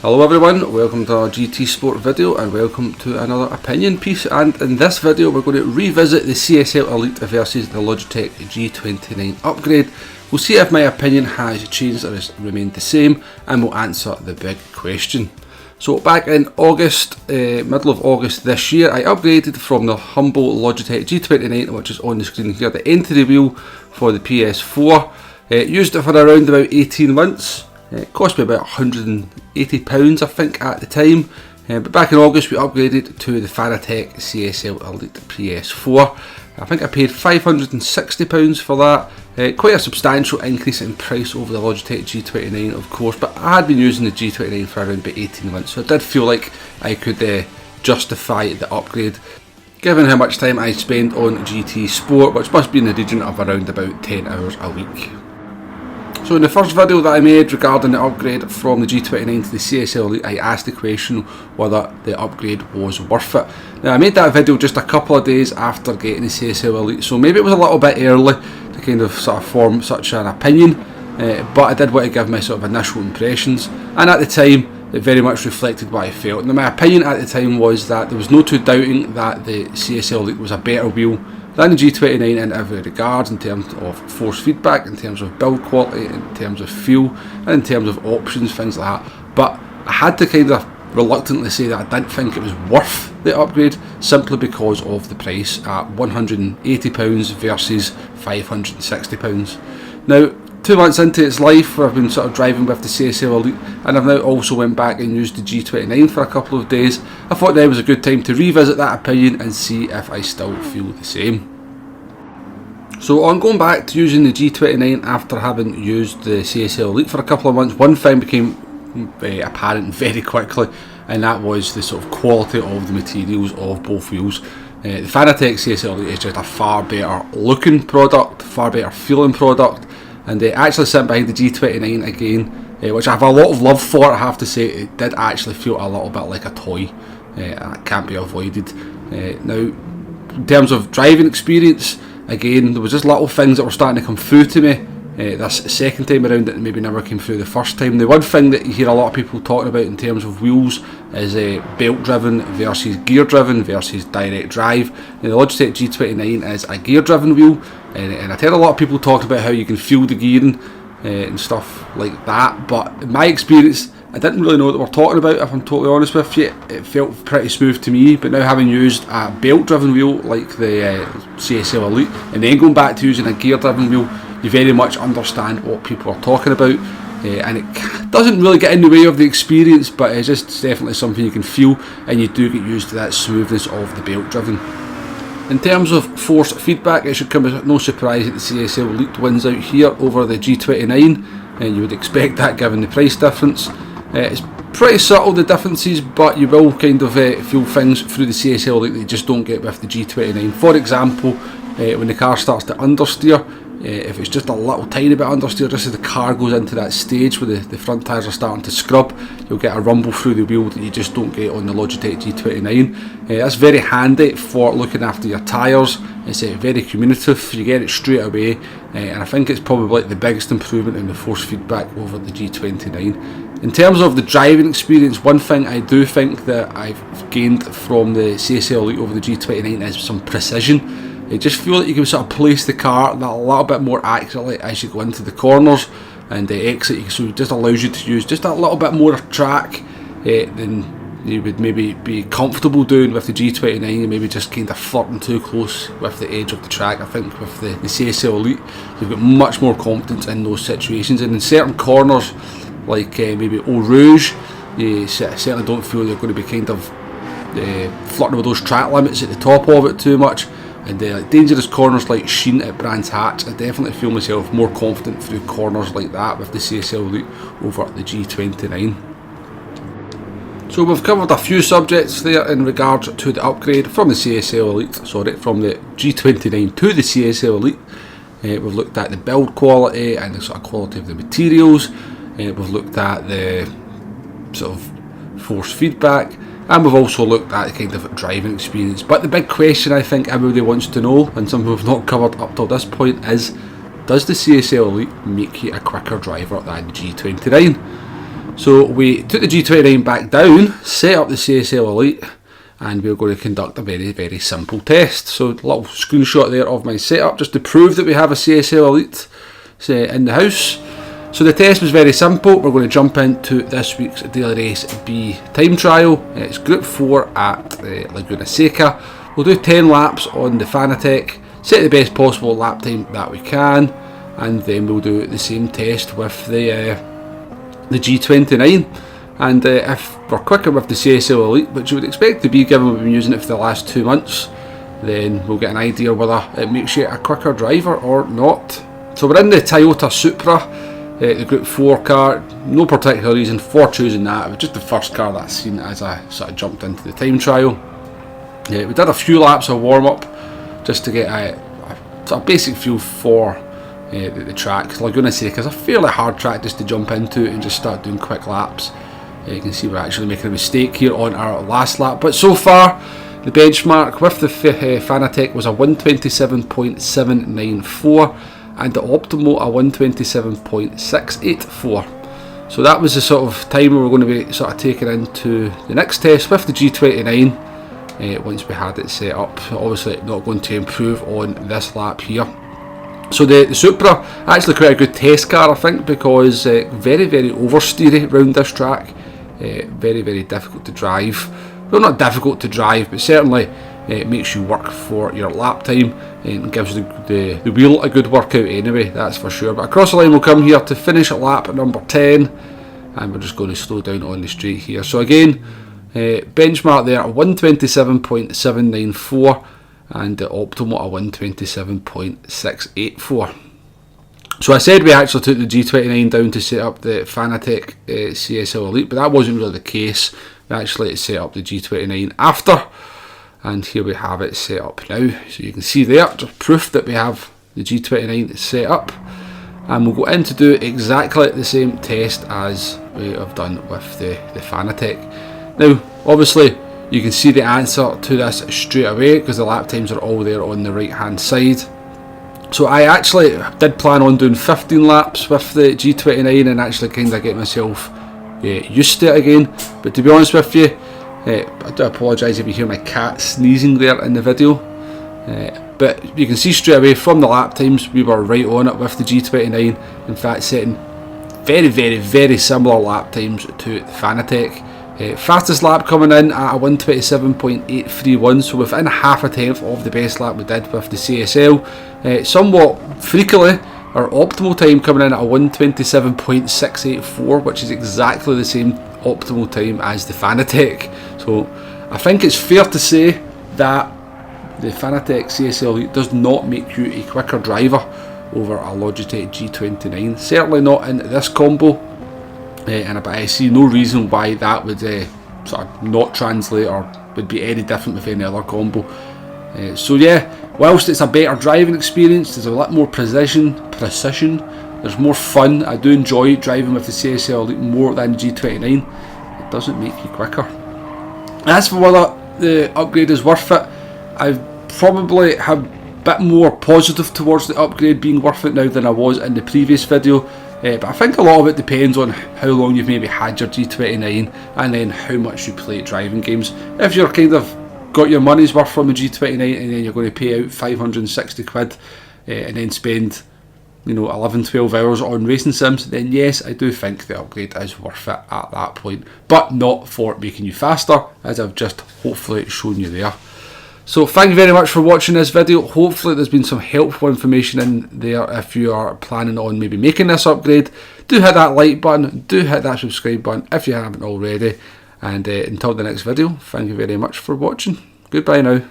Hello everyone, welcome to our GT Sport video and welcome to another opinion piece. And in this video we're going to revisit the CSL Elite versus the Logitech G29 upgrade. We'll see if my opinion has changed or has remained the same, and we'll answer the big question. So back in August, middle of August this year, I upgraded from the humble Logitech G29, which is on the screen here, the entry wheel for the PS4. Used it for around about 18 months. It cost me about £180 I think at the time, but back in August we upgraded to the Fanatec CSL Elite PS4. I think I paid £560 for that, quite a substantial increase in price over the Logitech G29 of course, but I had been using the G29 for around about 18 months, so I did feel like I could justify the upgrade, given how much time I spend on GT Sport, which must be in the region of around about 10 hours a week. So in the first video that I made regarding the upgrade from the G29 to the CSL Elite, I asked the question whether the upgrade was worth it. Now I made that video just a couple of days after getting the CSL Elite, so maybe it was a little bit early to kind of sort of form such an opinion, but I did want to give my sort of initial impressions, and at the time it very much reflected what I felt. Now my opinion at the time was that there was no two doubting that the CSL Elite was a better wheel than the G29 in every regard, in terms of force feedback, in terms of build quality, in terms of feel, and in terms of options, things like that. But I had to kind of reluctantly say that I didn't think it was worth the upgrade, simply because of the price at £180 versus £560. Now, 2 months into its life, where I've been sort of driving with the CSL Elite, and I've now also went back and used the G29 for a couple of days, I thought now was a good time to revisit that opinion and see if I still feel the same. So on going back to using the G29 after having used the CSL Elite for a couple of months, one thing became apparent very quickly, and that was the sort of quality of the materials of both wheels. The Fanatec CSL Elite is just a far better looking product, far better feeling product, and actually sitting behind the G29 again, which I have a lot of love for, I have to say, it did actually feel a little bit like a toy. That can't be avoided. Now, in terms of driving experience, again, there was just little things that were starting to come through to me this second time around that maybe never came through the first time. The one thing that you hear a lot of people talking about in terms of wheels is belt driven versus gear driven versus direct drive. Now, the Logitech G29 is a gear driven wheel, and I've heard a lot of people talk about how you can feel the gearing and stuff like that, but in my experience I didn't really know what they were talking about, if I'm totally honest with you. It felt pretty smooth to me, but now having used a belt driven wheel like the CSL Elite, and then going back to using a gear driven wheel, you very much understand what people are talking about, and it doesn't really get in the way of the experience, but it's definitely something you can feel, and you do get used to that smoothness of the belt driven. In terms of force feedback, it should come as no surprise that the CSL Elite wins out here over the G29, and you would expect that given the price difference. It's pretty subtle, the differences, but you will kind of feel things through the CSL Elite that you just don't get with the G29. For example, when the car starts to understeer, if it's just a little tiny bit understeer, just as the car goes into that stage where the front tyres are starting to scrub, you'll get a rumble through the wheel that you just don't get on the Logitech G29. That's very handy for looking after your tyres. It's very communicative, you get it straight away, and I think it's probably the biggest improvement in the force feedback over the G29. In terms of the driving experience, one thing I do think that I've gained from the CSL Elite over the G29 is some precision. I just feel like you can sort of place the car that a little bit more accurately as you go into the corners and exit, so it just allows you to use just a little bit more track than you would maybe be comfortable doing with the G29, and maybe just kind of flirting too close with the edge of the track. I think with the CSL Elite, you've got much more confidence in those situations, and in certain corners, like maybe Eau Rouge, you certainly don't feel you're going to be kind of flirting with those track limits at the top of it too much. And dangerous corners like Sheen at Brands Hatch, I definitely feel myself more confident through corners like that with the CSL Elite over the G29. So we've covered a few subjects there in regards to the upgrade from the CSL Elite, from the G29 to the CSL Elite. We've looked at the build quality and the sort of quality of the materials. We've looked at the sort of force feedback, and we've also looked at the kind of driving experience. But the big question I think everybody wants to know, and something we've not covered up till this point, is does the CSL Elite make you a quicker driver than the G29? So we took the G29 back down, set up the CSL Elite, and we're going to conduct a very simple test. So a little screenshot there of my setup just to prove that we have a CSL Elite in the house. So the test was very simple. We're going to jump into this week's Daily Race B time trial. It's Group 4 at Laguna Seca. We'll do 10 laps on the Fanatec, set the best possible lap time that we can, and then we'll do the same test with the G29. And if we're quicker with the CSL Elite, which you would expect to be given we've been using it for the last 2 months, then we'll get an idea whether it makes you a quicker driver or not. So we're in the Toyota Supra, the Group 4 car. No particular reason for choosing that. It was just the first car that I seen as I sort of jumped into the time trial. We did a few laps of warm up just to get a sort of basic feel for the track. Laguna Seca is a fairly hard track just to jump into and just start doing quick laps. You can see we're actually making a mistake here on our last lap, but so far the benchmark with the Fanatec was a 127.794 and the optimal a 127.684. So that was the sort of time we were going to be sort of taking into the next test with the G29 once we had it set up. So obviously not going to improve on this lap here. So the Supra, actually quite a good test car I think, because very oversteery round this track. Very difficult to drive. Well, not difficult to drive, but certainly it makes you work for your lap time and gives the wheel a good workout anyway, that's for sure. But across the line we'll come here to finish at lap number 10, and we're just going to slow down on the straight here. So again, benchmark there at 127.794 and the optimal at 127.684. So I said we actually took the G29 down to set up the Fanatec CSL Elite, but that wasn't really the case. We actually set up the G29 after, and here we have it set up now. So you can see there, just proof that we have the G29 set up, and we'll go in to do exactly the same test as we have done with the Fanatec. Now obviously you can see the answer to this straight away because the lap times are all there on the right hand side. So I actually did plan on doing 15 laps with the G29 and actually kind of get myself used to it again. But to be honest with you, I do apologise if you hear my cat sneezing there in the video. But you can see straight away from the lap times we were right on it with the G29. In fact, setting very similar lap times to the Fanatec. Fastest lap coming in at a 127.831, so within half a tenth of the best lap we did with the CSL. Somewhat freakily, our optimal time coming in at a 127.684, which is exactly the same optimal time as the Fanatec. So I think it's fair to say that the Fanatec CSL Elite does not make you a quicker driver over a Logitech G29. Certainly not in this combo. But I see no reason why that would sort of not translate or would be any different with any other combo. So yeah, whilst it's a better driving experience, there's a lot more precision, there's more fun. I do enjoy driving with the CSL Elite more than G29. It doesn't make you quicker. As for whether the upgrade is worth it, I probably have a bit more positive towards the upgrade being worth it now than I was in the previous video. But I think a lot of it depends on how long you've maybe had your G29 and then how much you play driving games. If you're kind of got your money's worth from the G29 and then you're going to pay out 560 quid and then spend 11-12 hours on racing sims, then yes, I do think the upgrade is worth it at that point, but not for making you faster, as I've just hopefully shown you there. So thank you very much for watching this video. Hopefully there's been some helpful information in there if you are planning on maybe making this upgrade. Do hit that like button, do hit that subscribe button if you haven't already, and until the next video, thank you very much for watching. Goodbye now.